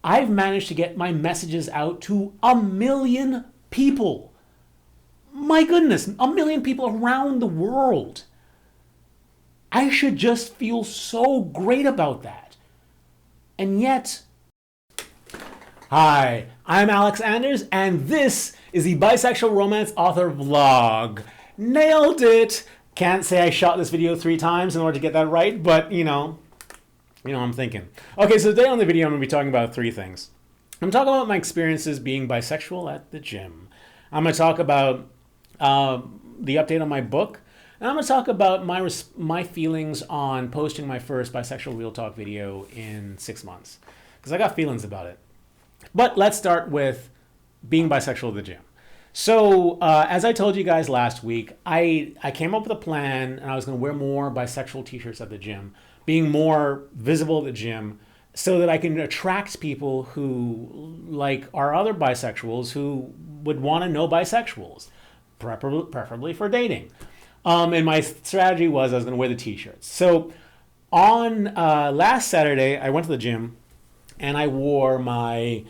I've managed to get my messages out to 1 million people. My goodness, 1 million people around the world. I should just feel so great about that. And yet, hi, I'm Alex Anders, and this is the Bisexual Romance Author Vlog. Nailed it! Can't say I shot this video 3 times in order to get that right, but I'm thinking. Okay, so today on the video I'm going to be talking about 3 things. I'm talking about my experiences being bisexual at the gym. I'm going to talk about the update on my book, and I'm going to talk about my feelings on posting my first bisexual real talk video in 6 months, because I got feelings about it. But let's start with being bisexual at the gym. So as I told you guys last week, I came up with a plan, and I was going to wear more bisexual t-shirts at the gym, being more visible at the gym, so that I can attract people who like our other bisexuals who would want to know bisexuals, preferably for dating. And my strategy was I was going to wear the t-shirts. So on last Saturday, I went to the gym and I wore my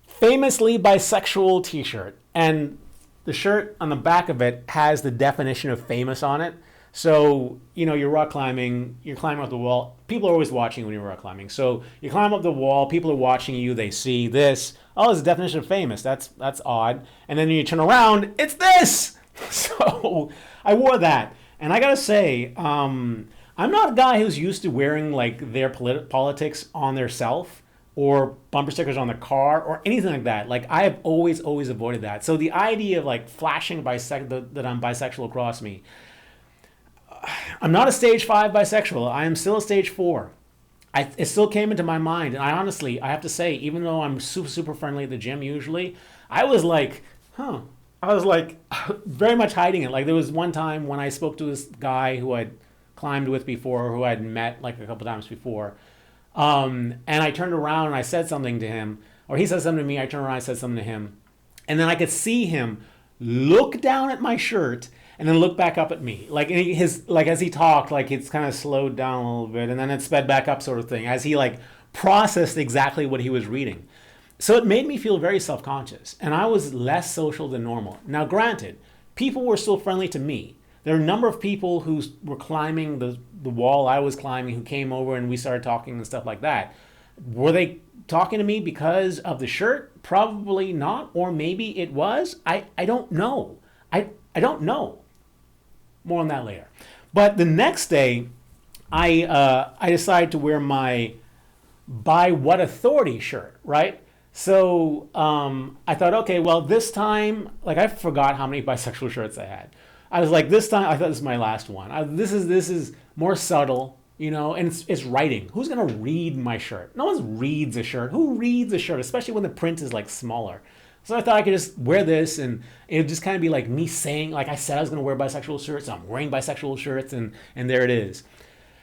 famously bisexual t-shirt. And the shirt on the back of it has the definition of famous on it. So, you're rock climbing, you're climbing up the wall. People are always watching when you're rock climbing. So you climb up the wall, people are watching you, they see this. Oh, it's the definition of famous. That's odd. And then you turn around, it's this! So I wore that. And I gotta say, I'm not a guy who's used to wearing like their politics on their self or bumper stickers on the car or anything like that. Like I have always avoided that. So the idea of like flashing that I'm bisexual across me, I'm not a stage 5 bisexual. I am still a stage 4. It still came into my mind. And I have to say, even though I'm super friendly at the gym usually, I was like, very much hiding it. Like there was one time when I spoke to this guy who I'd climbed with before, who I'd met like a couple times before. And I turned around and I said something to him, or he said something to me. I turned around and I said something to him. And then I could see him look down at my shirt and then look back up at me. Like as he talked, like it's kind of slowed down a little bit and then it sped back up sort of thing as he like processed exactly what he was reading. So it made me feel very self-conscious and I was less social than normal. Now granted, people were still friendly to me. There are a number of people who were climbing the wall I was climbing who came over and we started talking and stuff like that. Were they talking to me because of the shirt? Probably not, or maybe it was. I don't know. I don't know. More on that later. But the next day, I decided to wear my "By What Authority" shirt, right? So I thought, okay, well, this time, like I forgot how many bisexual shirts I had. I was like, this time, I thought this is my last one. This is more subtle, and it's writing. Who's gonna read my shirt? No one reads a shirt. Who reads a shirt, especially when the print is like smaller? So I thought I could just wear this and it would just kind of be like me saying, like I said I was going to wear bisexual shirts, so I'm wearing bisexual shirts, and there it is.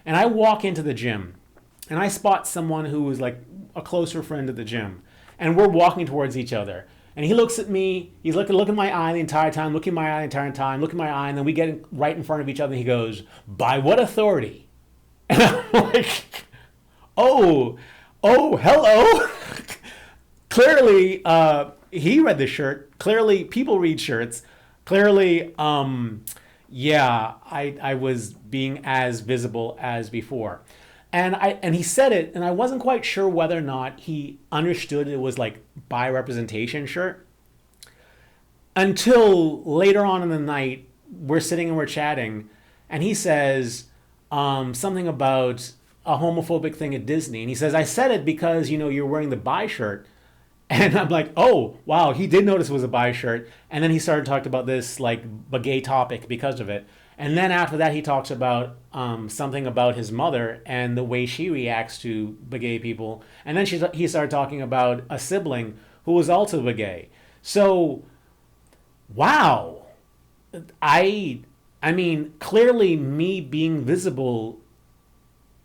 And I walk into the gym and I spot someone who was like a closer friend at the gym. And we're walking towards each other. And he looks at me, he's looking in my eye the entire time, looking in my eye the entire time, looking in my eye, and then we get right in front of each other and he goes, "By what authority?" And I'm like, oh, hello. Clearly, he read the shirt. Clearly, people read shirts. Clearly, I was being as visible as before. And he said it, and I wasn't quite sure whether or not he understood it was like bi representation shirt. Until later on in the night, we're sitting and we're chatting, and he says something about a homophobic thing at Disney. And he says, "I said it because, you're wearing the bi shirt." And I'm like, oh, wow, he did notice it was a bi shirt. And then he started talking about this like gay topic because of it. And then after that, he talks about something about his mother and the way she reacts to gay people. And then he started talking about a sibling who was also gay. So, wow. I mean, clearly me being visible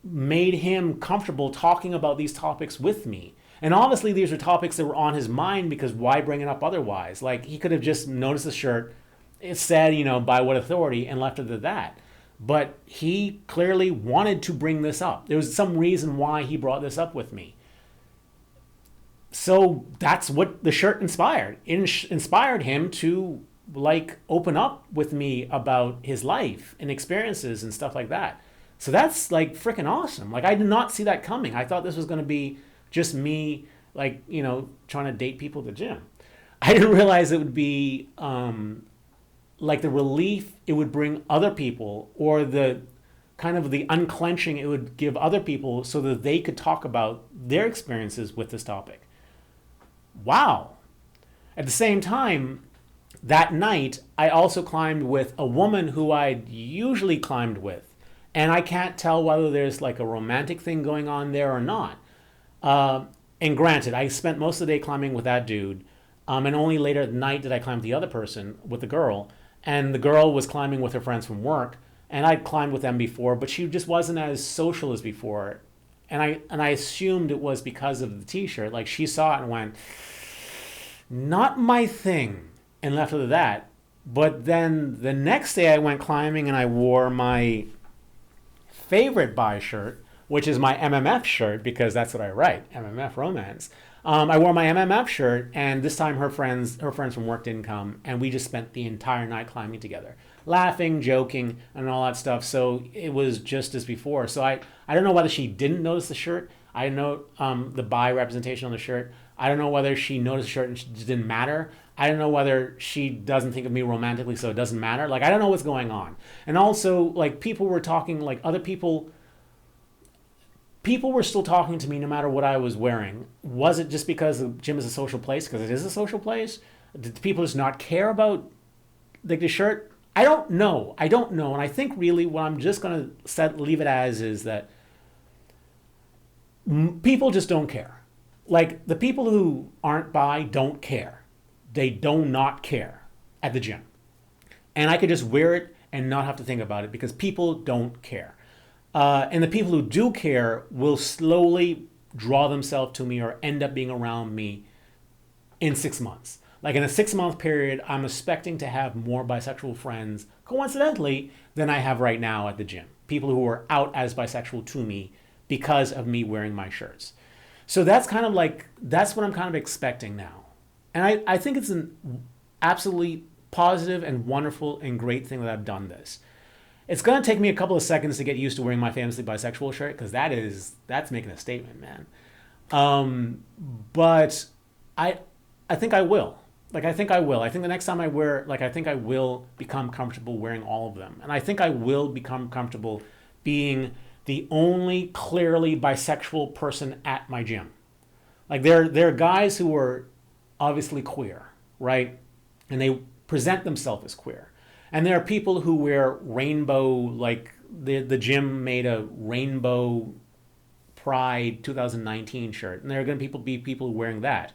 made him comfortable talking about these topics with me. And obviously these are topics that were on his mind, because why bring it up otherwise? Like he could have just noticed the shirt, it said, "By what authority," and left it at that. But he clearly wanted to bring this up. There was some reason why he brought this up with me. So that's what the shirt inspired. It inspired him to like open up with me about his life and experiences and stuff like that. So that's like freaking awesome. Like I did not see that coming. I thought this was going to be just me like, trying to date people at the gym. I didn't realize it would be like the relief it would bring other people, or the kind of the unclenching it would give other people so that they could talk about their experiences with this topic. Wow. At the same time, that night, I also climbed with a woman who I'd usually climbed with. And I can't tell whether there's like a romantic thing going on there or not. And granted, I spent most of the day climbing with that dude. And only later at night did I climb with the other person, with the girl. And the girl was climbing with her friends from work. And I'd climbed with them before, but she just wasn't as social as before. And I assumed it was because of the t-shirt. Like she saw it and went, not my thing, and left it at that. But then the next day I went climbing and I wore my favorite bi shirt, which is my MMF shirt, because that's what I write, MMF romance. I wore my MMF shirt, and this time her friends from work didn't come, and we just spent the entire night climbing together, laughing, joking, and all that stuff. So it was just as before. So I don't know whether she didn't notice the shirt. I know the bi representation on the shirt. I don't know whether she noticed the shirt and it just didn't matter. I don't know whether she doesn't think of me romantically, so it doesn't matter. Like, I don't know what's going on. And also, like, people were talking, like, other people were still talking to me no matter what I was wearing. Was it just because the gym is a social place? Because it is a social place? Did people just not care about like the shirt? I don't know. And I think really what I'm just going to leave it as is that people just don't care. Like, the people who aren't bi don't care. They do not care at the gym. And I could just wear it and not have to think about it because people don't care. And the people who do care will slowly draw themselves to me or end up being around me in 6 months. Like in a 6-month period, I'm expecting to have more bisexual friends, coincidentally, than I have right now at the gym. People who are out as bisexual to me because of me wearing my shirts. So that's kind of like, that's what I'm kind of expecting now. And I think it's an absolutely positive and wonderful and great thing that I've done this. It's going to take me a couple of seconds to get used to wearing my famously bisexual shirt, because that's making a statement, man. But I think I will. Like, I think I will. I think the next time I wear, like, I think I will become comfortable wearing all of them. And I think I will become comfortable being the only clearly bisexual person at my gym. Like, there are guys who are obviously queer, right? And they present themselves as queer. And there are people who wear rainbow, like the gym made a rainbow Pride 2019 shirt. And there are going to be people wearing that.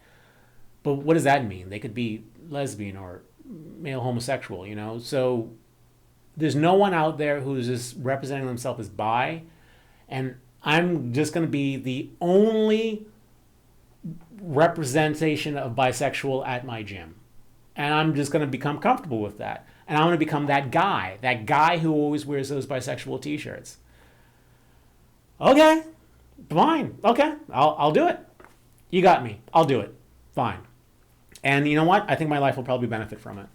But what does that mean? They could be lesbian or male homosexual, you know? So there's no one out there who's just representing themselves as bi. And I'm just going to be the only representation of bisexual at my gym. And I'm just going to become comfortable with that. And I'm going to become that guy who always wears those bisexual t-shirts. Okay, fine. Okay, I'll do it. You got me. I'll do it. Fine. And you know what? I think my life will probably benefit from it.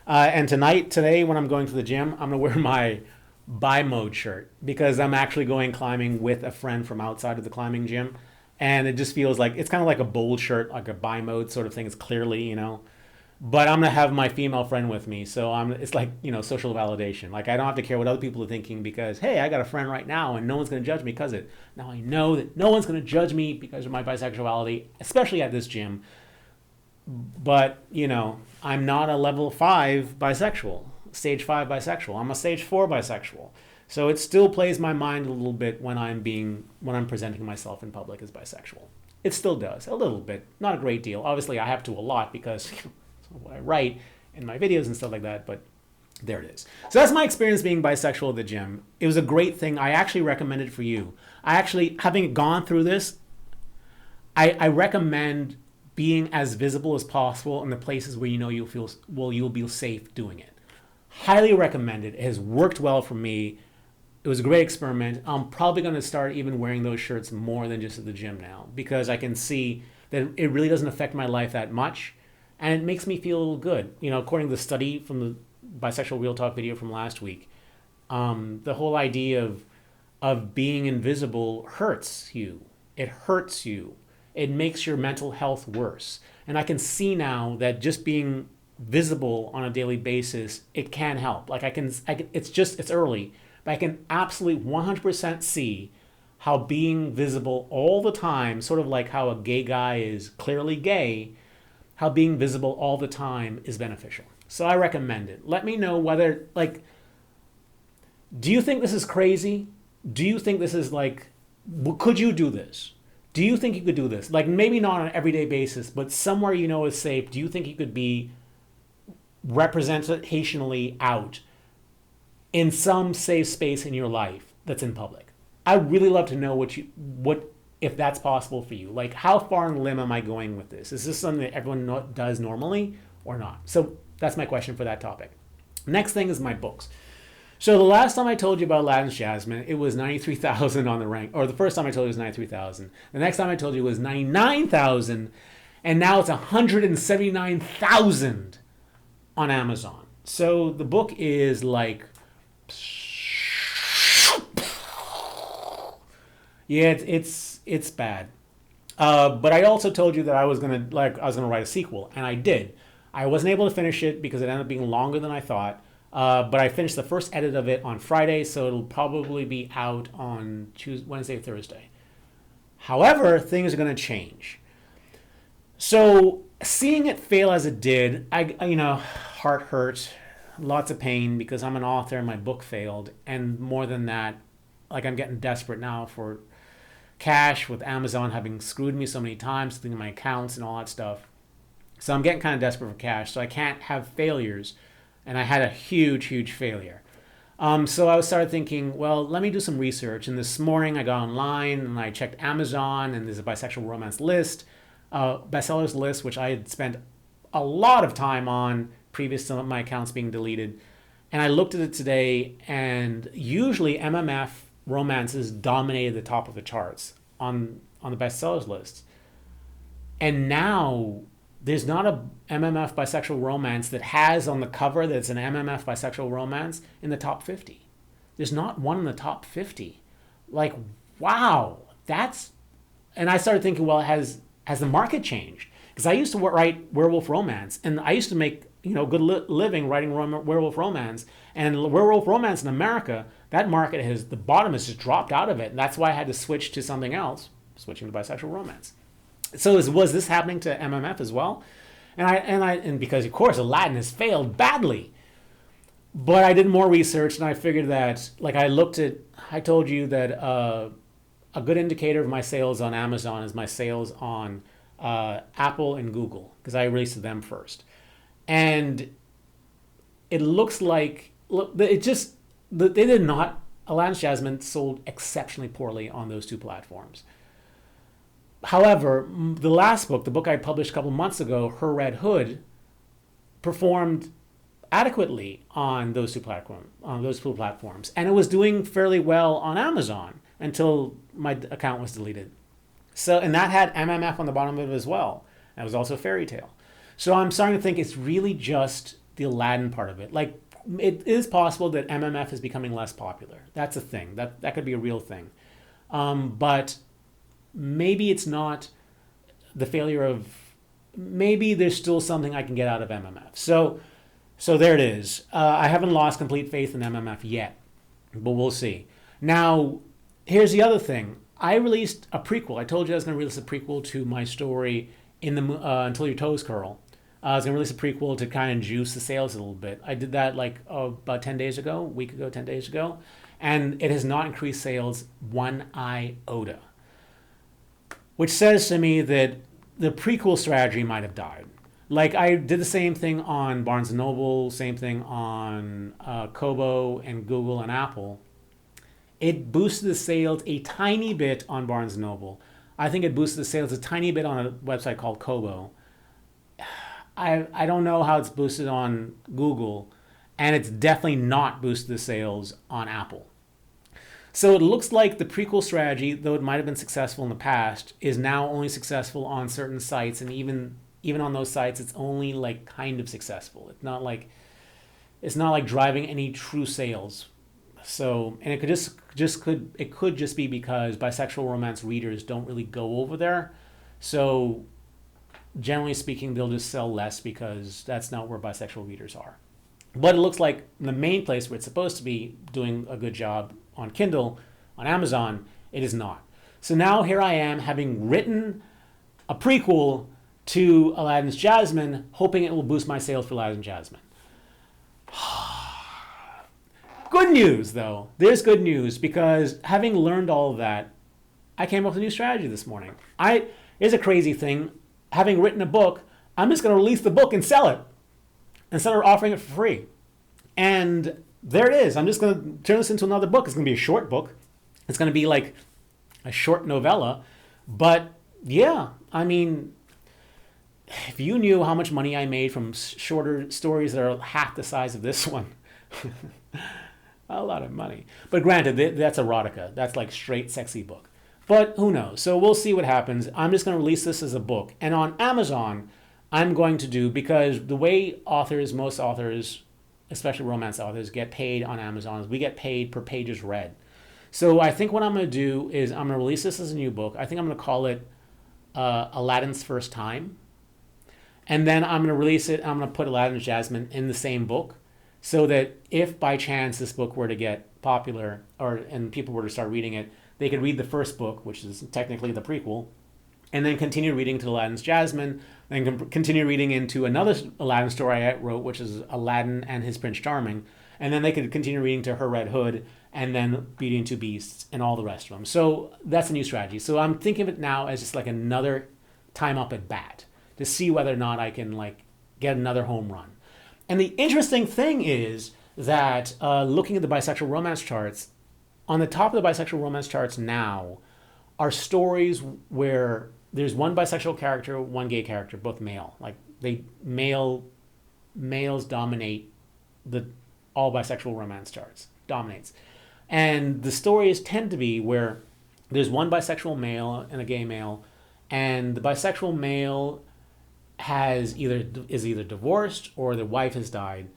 And today, when I'm going to the gym, I'm going to wear my bi mode shirt because I'm actually going climbing with a friend from outside of the climbing gym. And it just feels like, it's kind of like a bold shirt, like a bi mode sort of thing. It's clearly, you know, but I'm going to have my female friend with me. So it's like, you know, social validation. Like, I don't have to care what other people are thinking because, hey, I got a friend right now and no one's going to judge me because of it. Now I know that no one's going to judge me because of my bisexuality, especially at this gym. But, you know, I'm not a level 5 bisexual, stage 5 bisexual. I'm a stage 4 bisexual. So it still plays my mind a little bit when I'm presenting myself in public as bisexual. It still does, a little bit, not a great deal. Obviously, I have to a lot because what I write in my videos and stuff like that, but there it is. So that's my experience being bisexual at the gym. It was a great thing. I actually recommend it for you. Having gone through this, I recommend being as visible as possible in the places where you know you'll be safe doing it. Highly recommended. It has worked well for me. It was a great experiment. I'm probably going to start even wearing those shirts more than just at the gym now because I can see that it really doesn't affect my life that much, and it makes me feel good. According to the study from the Bisexual Real Talk video from last week, the whole idea of being invisible hurts you. It hurts you. It makes your mental health worse. And I can see now that just being visible on a daily basis, it can help. Like I can it's early, but I can absolutely 100% see how being visible all the time, sort of like how a gay guy is clearly gay, how being visible all the time is beneficial. So I recommend it. Let me know whether, like, do you think this is crazy? Do you think this is like, could you do this? Do you think you could do this? Like, maybe not on an everyday basis, but somewhere is safe. Do you think you could be representationally out in some safe space in your life that's in public? I'd really love to know what if that's possible for you. Like, how far on the limb am I going with this? Is this something that everyone does normally or not? So that's my question for that topic. Next thing is my books. So the last time I told you about Aladdin's Jasmine, it was 93,000 on the rank, or the first time I told you it was 93,000. The next time I told you it was 99,000, and now it's 179,000 on Amazon. So the book is like, yeah, it's bad. But I also told you that I was gonna write a sequel, and I did. I wasn't able to finish it because it ended up being longer than I thought. But I finished the first edit of it on Friday, so it'll probably be out on Wednesday, Thursday. However, things are going to change. So seeing it fail as it did, heart hurt, lots of pain because I'm an author and my book failed. And more than that, like, I'm getting desperate now for cash with Amazon having screwed me so many times, through my accounts and all that stuff. So I'm getting kind of desperate for cash, so I can't have failures. And I had a huge, huge failure. So I started thinking, well, let me do some research. And this morning I got online and I checked Amazon, and there's a bisexual romance list, bestsellers list, which I had spent a lot of time on previous to my accounts being deleted. And I looked at it today, and usually MMF romances dominated the top of the charts on the bestsellers list. And now there's not a MMF bisexual romance that has on the cover that's an MMF bisexual romance in the top 50. There's not one in the top 50. Like, wow, and I started thinking, well, has the market changed? Because I used to write werewolf romance, and I used to make good living writing werewolf romance. And werewolf romance in America, that market the bottom has just dropped out of it, and that's why I had to switch to something else, switching to bisexual romance. So was this happening to MMF as well? And because of course Aladdin has failed badly. But I did more research, and I figured that, like, I told you that a good indicator of my sales on Amazon is my sales on Apple and Google, because I released to them first. And it looks like, they did not, Aladdin's Jasmine sold exceptionally poorly on those two platforms. However, the last book, the book I published a couple months ago, Her Red Hood, performed adequately on those two platforms, and it was doing fairly well on Amazon until my account was deleted. So, and that had MMF on the bottom of it as well. That was also Fairy Tale. So I'm starting to think it's really just the Aladdin part of it. Like, it is possible that MMF is becoming less popular. That's a thing. That could be a real thing. But maybe it's not the failure of, maybe there's still something I can get out of MMF. So there it is. I haven't lost complete faith in MMF yet, but we'll see. Now, here's the other thing. I released a prequel. I told you I was going to release a prequel to my story Until Your Toes Curl. I was going to release a prequel to kind of juice the sales a little bit. I did that about 10 days ago, a week ago, 10 days ago, and it has not increased sales one iota, which says to me that the prequel strategy might have died. Like, I did the same thing on Barnes & Noble, same thing on Kobo and Google and Apple. It boosted the sales a tiny bit on Barnes & Noble. I think it boosted the sales a tiny bit on a website called Kobo. I don't know how it's boosted on Google, and it's definitely not boosted the sales on Apple. So it looks like the prequel strategy, though it might have been successful in the past, is now only successful on certain sites, and even on those sites, it's only like kind of successful. It's not like driving any true sales. So, and it could just be because bisexual romance readers don't really go over there. So, generally speaking, they'll just sell less because that's not where bisexual readers are. But it looks like the main place where it's supposed to be doing a good job on Kindle, on Amazon, it is not. So now here I am having written a prequel to Aladdin's Jasmine, hoping it will boost my sales for Aladdin's Jasmine. Good news, though. There's good news because having learned all of that, I came up with a new strategy this morning. Here's a crazy thing. Having written a book, I'm just going to release the book and sell it instead of offering it for free. And there it is. I'm just going to turn this into another book. It's going to be a short book. It's going to be like a short novella. But yeah, I mean, if you knew how much money I made from shorter stories that are half the size of this one, a lot of money. But granted, that's erotica. That's like straight sexy book. But who knows? So we'll see what happens. I'm just going to release this as a book. And on Amazon, I'm going to do, because the way most authors, especially romance authors, get paid on Amazon is we get paid per pages read. So I think what I'm going to do is I'm going to release this as a new book. I think I'm going to call it Aladdin's First Time. And then I'm going to release it. I'm going to put Aladdin's Jasmine in the same book so that if by chance this book were to get popular and people were to start reading it, they could read the first book, which is technically the prequel, and then continue reading to Aladdin's Jasmine, then continue reading into another Aladdin story I wrote, which is Aladdin and his Prince Charming, and then they could continue reading to Her Red Hood, and then reading to Beasts and all the rest of them. So that's a new strategy. So I'm thinking of it now as just like another time up at bat to see whether or not I can like get another home run. And the interesting thing is that looking at the bisexual romance charts, on the top of the bisexual romance charts now are stories where there's one bisexual character, one gay character, both male. Like males dominate all bisexual romance charts, dominates. And the stories tend to be where there's one bisexual male and a gay male, and the bisexual male is either divorced or the wife has died.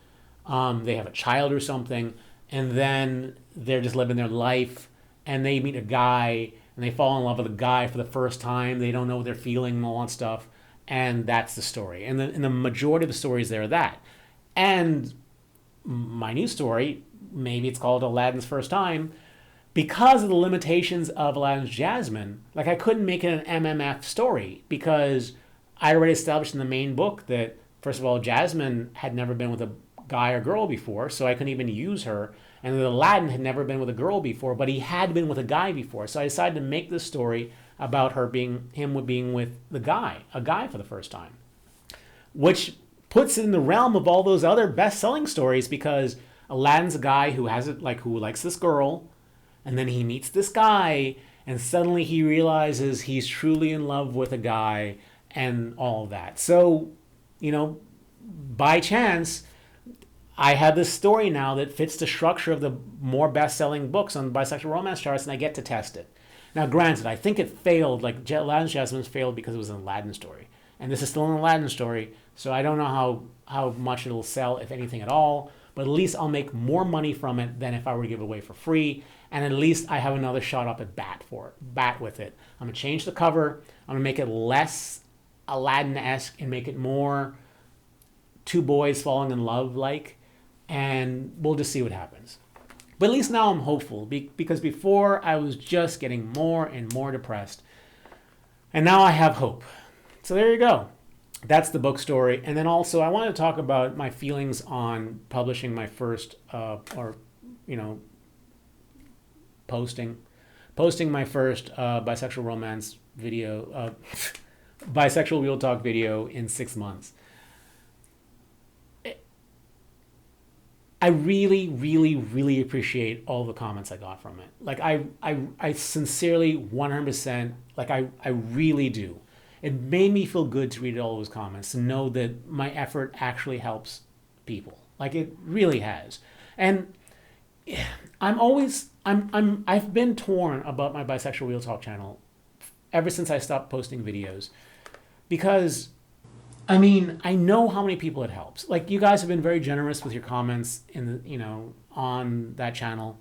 They have a child or something, and then they're just living their life, and they meet a guy, and they fall in love with a guy for the first time. They don't know what they're feeling and all that stuff, and that's the story. And the majority of the stories there are that. And my new story, maybe it's called Aladdin's First Time, because of the limitations of Aladdin's Jasmine, like I couldn't make it an MMF story because I already established in the main book that, first of all, Jasmine had never been with a guy or girl before, so I couldn't even use her. And then Aladdin had never been with a girl before, but he had been with a guy before. So I decided to make this story about him being with a guy for the first time, which puts it in the realm of all those other best-selling stories because Aladdin's a guy who likes this girl, and then he meets this guy, and suddenly he realizes he's truly in love with a guy and all of that. So, by chance, I have this story now that fits the structure of the more best-selling books on bisexual romance charts, and I get to test it. Now, granted, I think it failed, like Aladdin's Jasmine failed because it was an Aladdin story. And this is still an Aladdin story, so I don't know how much it'll sell, if anything at all, but at least I'll make more money from it than if I were to give it away for free, and at least I have another shot up at bat with it. I'm going to change the cover, I'm going to make it less Aladdin-esque and make it more two boys falling in love like, and we'll just see what happens. But at least now I'm hopeful because before I was just getting more and more depressed, and now I have hope. So there you go. That's the book story. And then also I want to talk about my feelings on publishing my first posting my first bisexual romance video, bisexual real talk video in 6 months. I really, really, really appreciate all the comments I got from it. Like I sincerely 100%, like I really do. It made me feel good to read all those comments, to know that my effort actually helps people. Like it really has. And I've been torn about my Bisexual Real Talk channel ever since I stopped posting videos, because I mean, I know how many people it helps. Like, you guys have been very generous with your comments on that channel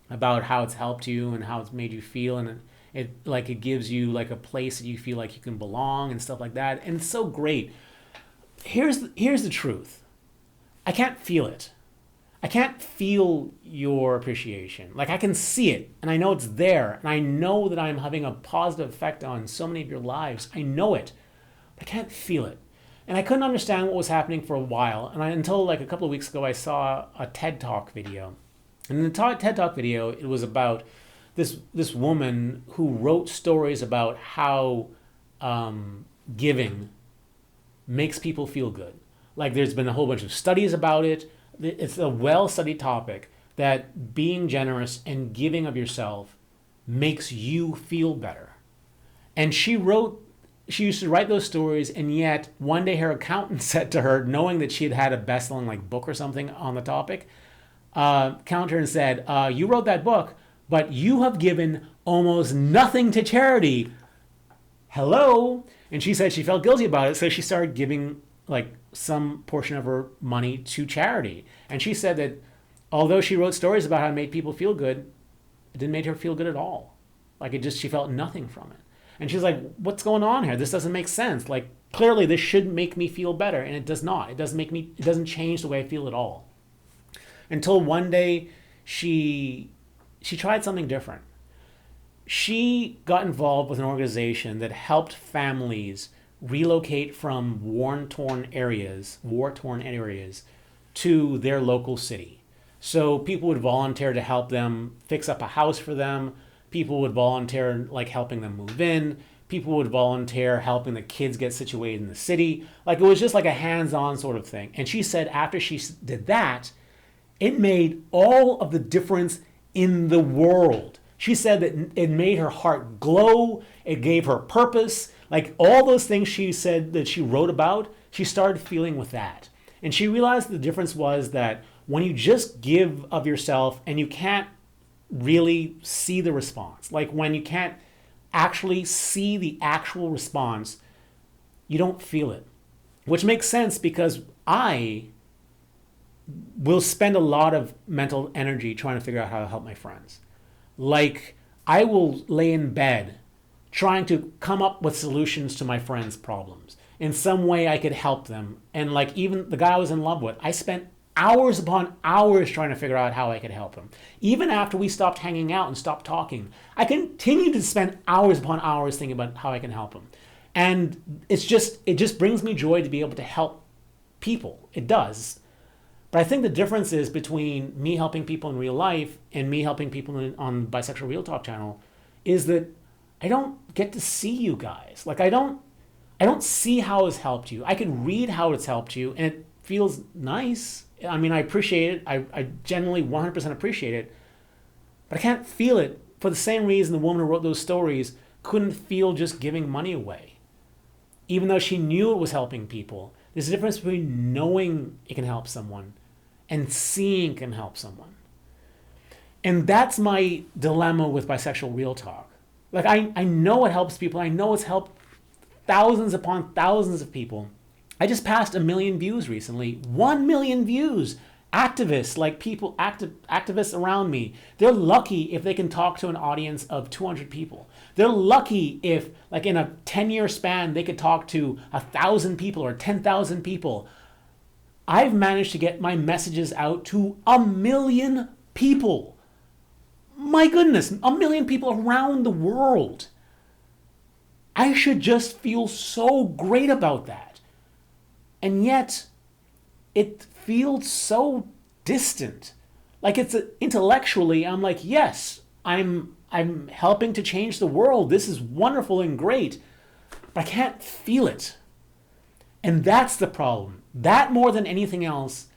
about how it's helped you and how it's made you feel, and it gives you like a place that you feel like you can belong and stuff like that. And it's so great. Here's the truth. I can't feel it. I can't feel your appreciation. Like, I can see it, and I know it's there, and I know that I'm having a positive effect on so many of your lives. I know it, but I can't feel it. And I couldn't understand what was happening for a while, and until like a couple of weeks ago, I saw a TED Talk video. And in the TED Talk video, it was about this woman who wrote stories about how giving makes people feel good. Like, there's been a whole bunch of studies about it. It's a well-studied topic that being generous and giving of yourself makes you feel better. And she used to write those stories, and yet one day her accountant said to her, knowing that she had had a best-selling like book or something on the topic, counted her and said, you wrote that book, but you have given almost nothing to charity. Hello? And she said she felt guilty about it, so she started giving like some portion of her money to charity. And she said that although she wrote stories about how it made people feel good, it didn't make her feel good at all. Like, she felt nothing from it. And she's like, what's going on here? This doesn't make sense. Like, clearly this should make me feel better, and it does not. It doesn't change the way I feel at all. Until one day she tried something different. She got involved with an organization that helped families relocate from war-torn areas to their local city. So people would volunteer to help them fix up a house for them. People would volunteer like helping them move in. People would volunteer helping the kids get situated in the city. Like, it was just like a hands-on sort of thing. And she said after she did that, it made all of the difference in the world. She said that it made her heart glow. It gave her purpose. Like, all those things she said that she wrote about, she started feeling with that. And she realized the difference was that when you just give of yourself and you can't really see the response, like when you can't actually see the actual response, you don't feel it. Which makes sense, because I will spend a lot of mental energy trying to figure out how to help my friends. Like, I will lay in bed trying to come up with solutions to my friends' problems. In some way I could help them. And like, even the guy I was in love with, I spent hours upon hours trying to figure out how I could help him. Even after we stopped hanging out and stopped talking, I continued to spend hours upon hours thinking about how I can help him. And it just brings me joy to be able to help people. It does. But I think the difference is between me helping people in real life and me helping people on Bisexual Real Talk channel is that I don't get to see you guys. Like, I don't see how it's helped you. I can read how it's helped you, and it feels nice. I mean, I appreciate it. I genuinely 100% appreciate it. But I can't feel it for the same reason the woman who wrote those stories couldn't feel just giving money away. Even though she knew it was helping people. There's a difference between knowing it can help someone and seeing it can help someone. And that's my dilemma with Bisexual Real Talk. Like, I know it helps people. I know it's helped thousands upon thousands of people. I just passed 1 million views recently. 1 million views. Activists, like people, activists around me, they're lucky if they can talk to an audience of 200 people. They're lucky if, like, in a 10-year span, they could talk to 1,000 people or 10,000 people. I've managed to get my messages out to 1 million people. My goodness, 1 million people around the world. I should just feel so great about that. And yet, it feels so distant. Like, it's intellectually, I'm like, yes, I'm helping to change the world. This is wonderful and great. But I can't feel it. And that's the problem. That, more than anything else,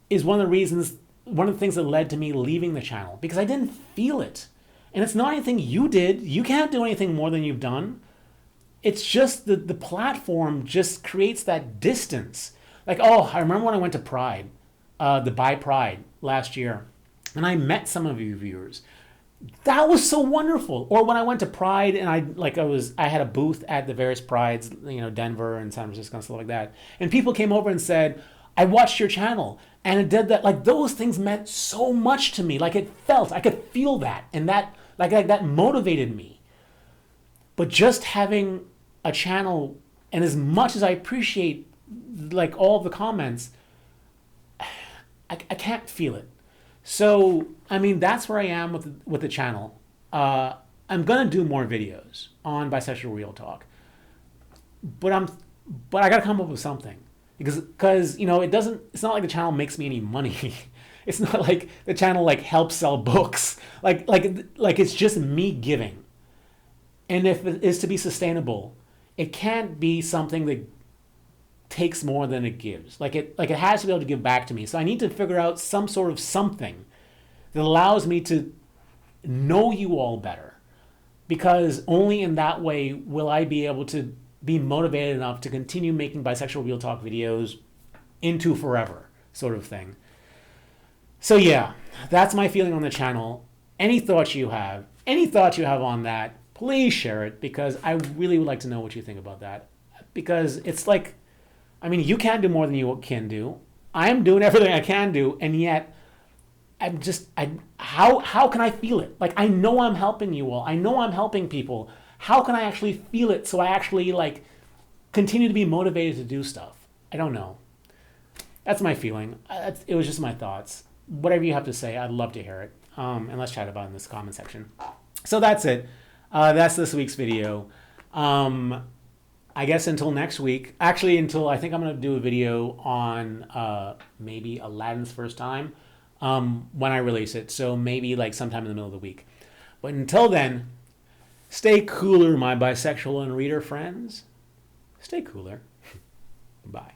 is one of the things that led to me leaving the channel, because I didn't feel it. And it's not anything you did. You can't do anything more than you've done. It's just the platform just creates that distance. Like, oh, I remember when I went to Pride, the Bi Pride last year. and I met some of you viewers. That was so wonderful. Or when I went to Pride and I had a booth at the various Prides, Denver and San Francisco and stuff like that. And people came over and said, I watched your channel and it did that. Like those things meant so much to me. Like I could feel that. And that, like that motivated me. But just having a channel, and as much as I appreciate like all of the comments, I can't feel it. So, I mean, that's where I am with the channel. I'm gonna do more videos on Bisexual Real Talk, but I gotta come up with something because it's not like the channel makes me any money. It's not like the channel like helps sell books. Like it's just me giving. And if it is to be sustainable, it can't be something that takes more than it gives. Like it has to be able to give back to me. So I need to figure out some sort of something that allows me to know you all better, because only in that way will I be able to be motivated enough to continue making Bisexual Real Talk videos into forever, sort of thing. So yeah, that's my feeling on the channel. Any thoughts you have on that, please share it, because I really would like to know what you think about that. Because it's like, I mean, you can do more than you can do. I'm doing everything I can do, and yet how can I feel it? Like, I know I'm helping you all. I know I'm helping people. How can I actually feel it so I actually like continue to be motivated to do stuff? I don't know. That's my feeling. It was just my thoughts. Whatever you have to say, I'd love to hear it. And let's chat about it in this comment section. So that's it. That's this week's video. I guess until next week, actually until I think I'm going to do a video on maybe Aladdin's first time when I release it. So maybe like sometime in the middle of the week. But until then, stay cooler, my bisexual and reader friends. Stay cooler. Bye.